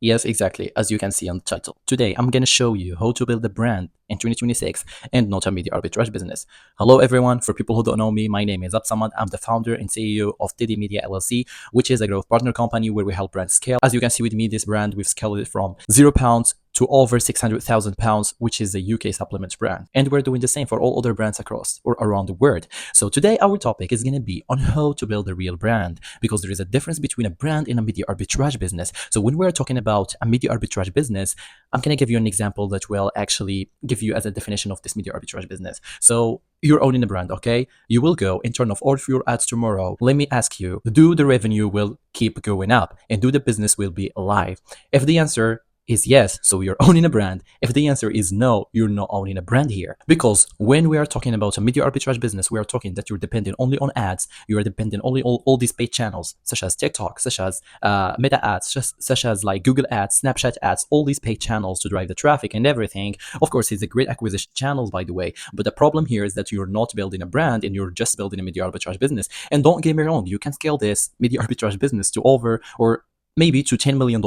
Yes, exactly. As you can see on the title. Today, I'm going to show you how to build a brand in 2026 and not a media arbitrage business. Hello, everyone. For people who don't know me, my name is Absamad. I'm the founder and CEO of Teddy Media LLC, which is a growth partner company where we help brands scale. As you can see with me, this brand, we've scaled it from £0 to over £600,000, which is a UK supplements brand. And we're doing the same for all other brands across or around the world. So today, our topic is going to be on how to build a real brand, because there is a difference between a brand and a media arbitrage business. So when we're talking about a media arbitrage business, I'm going to give you an example that will actually give you as a definition of this media arbitrage business. So you're owning a brand, okay? You will go and turn off all of your ads tomorrow. Let me ask you, do the revenue will keep going up and do the business will be alive? If the answer is yes, so you're owning a brand. If the answer is no, you're not owning a brand here. Because when we are talking about a media arbitrage business, we are talking that you're dependent only on ads. You are dependent only on all these paid channels, such as TikTok, such as Meta ads, such as like Google ads, Snapchat ads, all these paid channels to drive the traffic and everything. Of course, it's a great acquisition channels, by the way. But the problem here is that you're not building a brand and you're just building a media arbitrage business. And don't get me wrong, you can scale this media arbitrage business to over or maybe to $10 million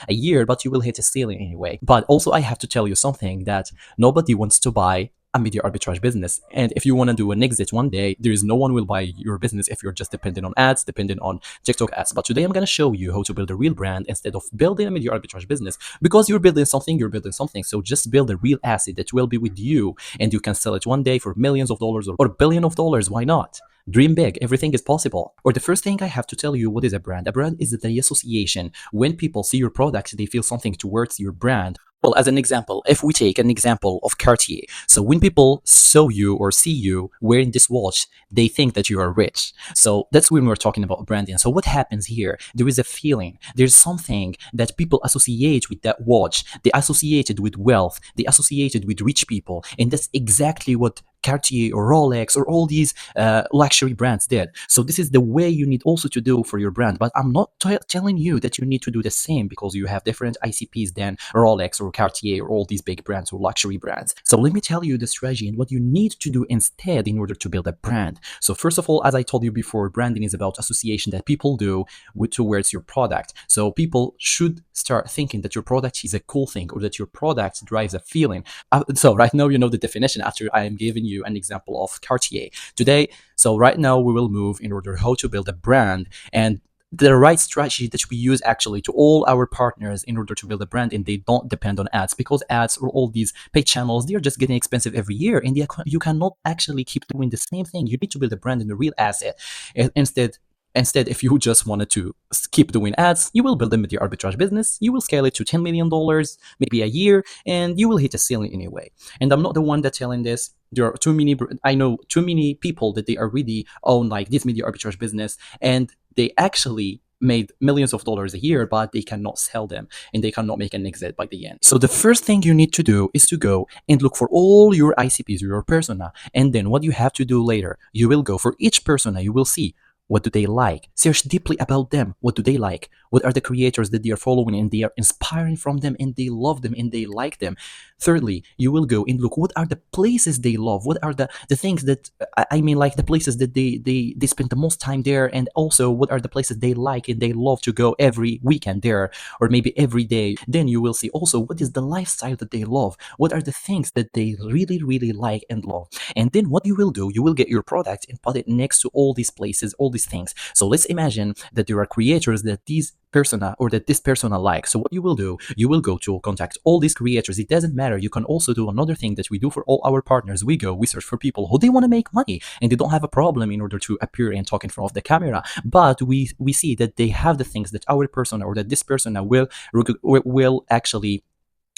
a year, but you will hit a ceiling anyway. But also, I have to tell you something that nobody wants to buy a media arbitrage business. And if you want to do an exit one day, there is no one will buy your business if you're just dependent on ads, dependent on TikTok ads. But today I'm going to show you how to build a real brand instead of building a media arbitrage business. Because you're building something, you're building something. So just build a real asset that will be with you and you can sell it one day for millions of dollars or billion of dollars. Why not? Dream big, everything is possible. Or the first thing I have to tell you, what is a brand? A brand is the association. When people see your product, they feel something towards your brand. Well, as an example, if we take an example of Cartier, so when people saw you or see you wearing this watch, they think that you are rich. So that's when we're talking about branding. So what happens here? There is a feeling, there's something that people associate with that watch. They associate it with wealth, they associate it with rich people. And that's exactly what Cartier or Rolex or all these luxury brands did. So this is the way you need also to do for your brand. But I'm not telling you that you need to do the same because you have different ICPs than Rolex or Cartier or all these big brands or luxury brands. So let me tell you the strategy and what you need to do instead in order to build a brand. So first of all, as I told you before, branding is about association that people do towards your product. So people should start thinking that your product is a cool thing or that your product drives a feeling. So right now, you know the definition after I am giving you an example of Cartier. Today, so right now we will move in order how to build a brand and the right strategy that we use actually to all our partners in order to build a brand, and they don't depend on ads, because ads or all these paid channels, they're just getting expensive every year and you cannot actually keep doing the same thing. You need to build a brand and a real asset. Instead, if you just wanted to keep doing ads, you will build a media arbitrage business, you will scale it to $10 million, maybe a year, and you will hit a ceiling anyway. And I'm not the one that telling this. There are I know too many people that they already own like this media arbitrage business, and they actually made millions of dollars a year, but they cannot sell them and they cannot make an exit by the end. So the first thing you need to do is to go and look for all your ICPs, your persona. And then what you have to do later, you will go for each persona, you will see what do they like? Search deeply about them. What do they like? What are the creators that they are following and they are inspiring from them and they love them and they like them? Thirdly, you will go and look what are the places they love? What are the things that, I mean, like the places that they spend the most time there, and also what are the places they like and they love to go every weekend there or maybe every day. Then you will see also what is the lifestyle that they love? What are the things that they really, really like and love? And then what you will do, you will get your product and put it next to all these places, all these things. So let's imagine that there are creators that these persona or that this persona like. So what you will do, you will go to contact all these creators. It doesn't matter. You can also do another thing that we do for all our partners. We search for people who they want to make money and they don't have a problem in order to appear and talk in front of the camera. But we see that they have the things that our persona or that this persona will actually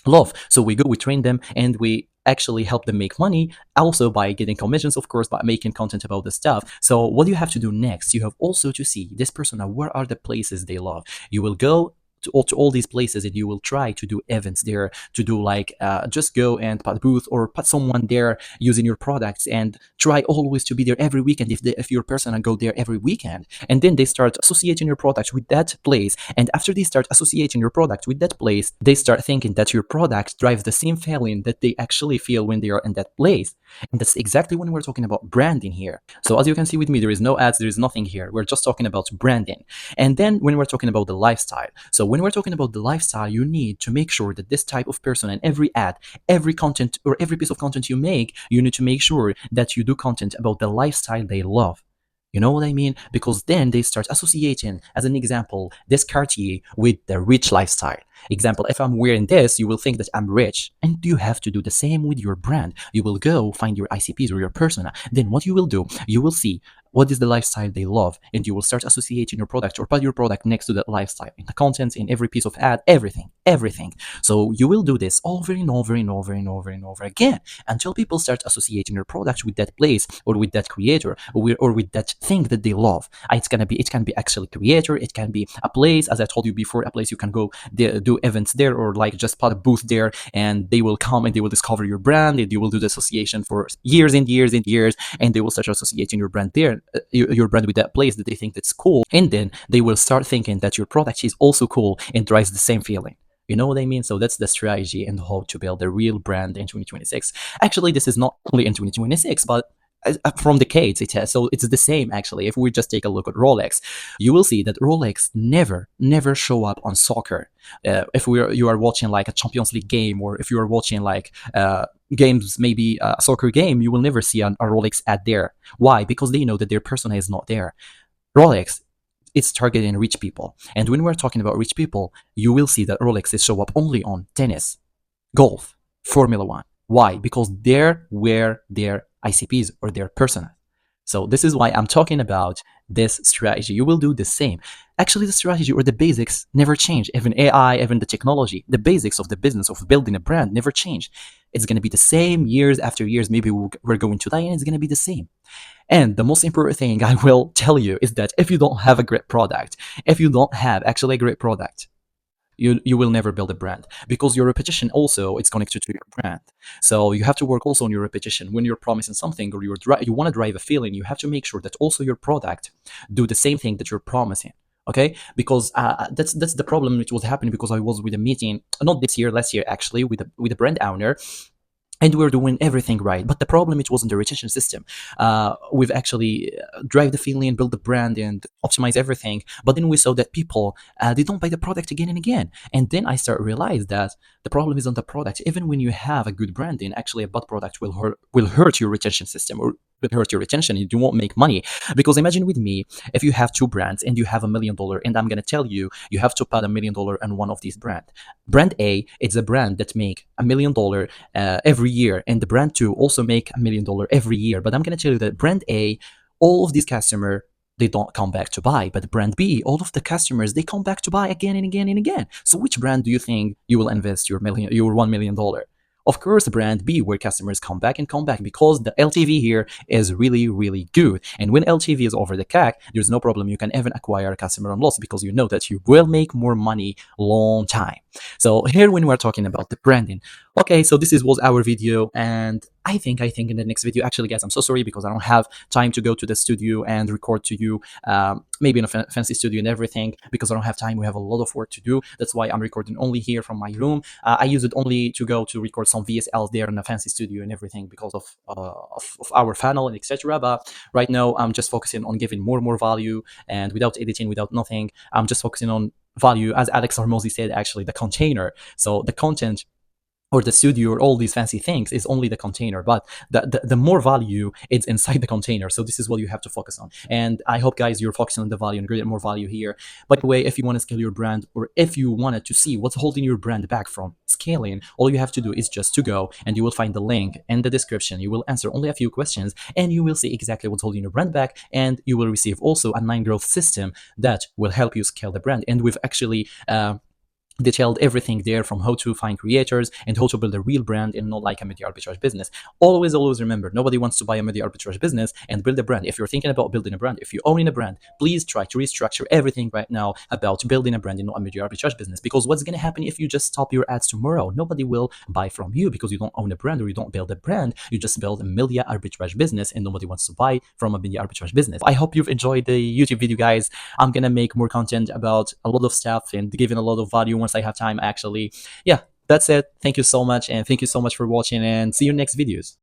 love. So we train them, and we actually help them make money, also by getting commissions, of course, by making content about the stuff. So what you have to do next, you have also to see this persona, where are the places they love. You will go to all these places and you will try to do events there, to do like just go and put a booth or put someone there using your products, and try always to be there every weekend if your persona go there every weekend. And then they start associating your product with that place, and after they start associating your product with that place, they start thinking that your product drives the same feeling that they actually feel when they are in that place. And that's exactly when we're talking about branding here. So as you can see with me, there is no ads, there is nothing here. We're just talking about branding. And then when we're talking about the lifestyle, so when we're talking about the lifestyle, you need to make sure that this type of person, and every ad, every content, or every piece of content you make, you need to make sure that you do content about the lifestyle they love. You know what I mean? Because then they start associating, as an example, this Cartier with the rich lifestyle. Example, if I'm wearing this, you will think that I'm rich. And you have to do the same with your brand. You will go find your ICPs or your persona. Then what you will do, you will see what is the lifestyle they love, and you will start associating your product or put your product next to that lifestyle in the content, in every piece of ad, everything. So you will do this over and over and over and over and over again until people start associating your product with that place or with that creator or with that thing that they love. It can be actually creator, it can be a place, as I told you before, a place you can go do events there, or like just put a booth there, and they will come and they will discover your brand, and you will do the association for years and years and years, and they will start associating your brand there, your brand with that place that they think that's cool, and then they will start thinking that your product is also cool and drives the same feeling. You know what I mean? So that's the strategy and how to build a real brand in 2026. Actually, this is not only in 2026, but from decades it has. So it's the same actually. If we just take a look at Rolex, you will see that Rolex never show up on soccer. If you are watching like a Champions League game, or if you are watching like games, maybe a soccer game, you will never see a Rolex ad there. Why? Because they know that their persona is not there. Rolex, it's targeting rich people. And when we're talking about rich people, you will see that Rolex is show up only on tennis, golf, Formula One. Why? Because they're where their ICPs or their persona. So this is why I'm talking about this strategy. You will do the same. Actually, the strategy or the basics never change. Even AI, even the technology, the basics of the business of building a brand never change. It's going to be the same years after years. Maybe we're going to die and it's going to be the same. And the most important thing I will tell you is that if you don't have a great product, if you don't have actually a great product, you will never build a brand, because your repetition also is connected to your brand. So you have to work also on your repetition. When you're promising something or you want to drive a feeling, you have to make sure that also your product do the same thing that you're promising. Okay, because that's the problem which was happening, because I was with a meeting, not this year, last year actually, with a brand owner, and we were doing everything right. But the problem, it wasn't the retention system. We've actually drive the feeling, build the brand, and optimize everything. But then we saw that people, they don't buy the product again and again. And then I start realize that the problem is on the product. Even when you have a good branding, actually a bad product will hurt your retention system, or will hurt your retention. You won't make money. Because imagine with me, if you have two brands and you have $1 million, and I'm gonna tell you, you have to put $1 million in one of these brands. Brand A, it's a brand that make $1 million every year, and the brand 2 also make $1 million every year. But I'm gonna tell you that brand A, all of these customers, they don't come back to buy. But brand B, all of the customers, they come back to buy again and again and again. So which brand do you think you will invest your $1 million? Of course, brand B, where customers come back and come back, because the LTV here is really, really good. And when LTV is over the CAC, there's no problem. You can even acquire a customer on loss, because you know that you will make more money long time. So here, when we're talking about the branding, okay, so this was our video, and I think in the next video, actually, guys, I'm so sorry because I don't have time to go to the studio and record to you, maybe in a fancy studio and everything, because I don't have time. We have a lot of work to do. That's why I'm recording only here from my room. I use it only to go to record some VSLs there in a fancy studio and everything, because of our funnel and etc. But right now, I'm just focusing on giving more value, and without editing, without nothing. I'm just focusing on value, as Alex Hormozy said, actually, the container. So the content or the studio or all these fancy things is only the container, but the more value is inside the container. So this is what you have to focus on. And I hope, guys, you're focusing on the value and create more value here. By the way, if you want to scale your brand, or if you wanted to see what's holding your brand back from scaling, all you have to do is just to go, and you will find the link in the description. You will answer only a few questions, and you will see exactly what's holding your brand back, and you will receive also a 9 growth system that will help you scale the brand. And we've actually detailed everything there, from how to find creators and how to build a real brand and not like a media arbitrage business. Always remember, nobody wants to buy a media arbitrage business and build a brand. If you're thinking about building a brand, if you're owning a brand, please try to restructure everything right now about building a brand and not a media arbitrage business. Because what's going to happen if you just stop your ads tomorrow? Nobody will buy from you, because you don't own a brand, or you don't build a brand. You just build a media arbitrage business, and nobody wants to buy from a media arbitrage business. I hope you've enjoyed the YouTube video, guys. I'm going to make more content about a lot of stuff and giving a lot of value once I have time, actually. Yeah, that's it. Thank you so much, and thank you so much for watching, and see you next videos.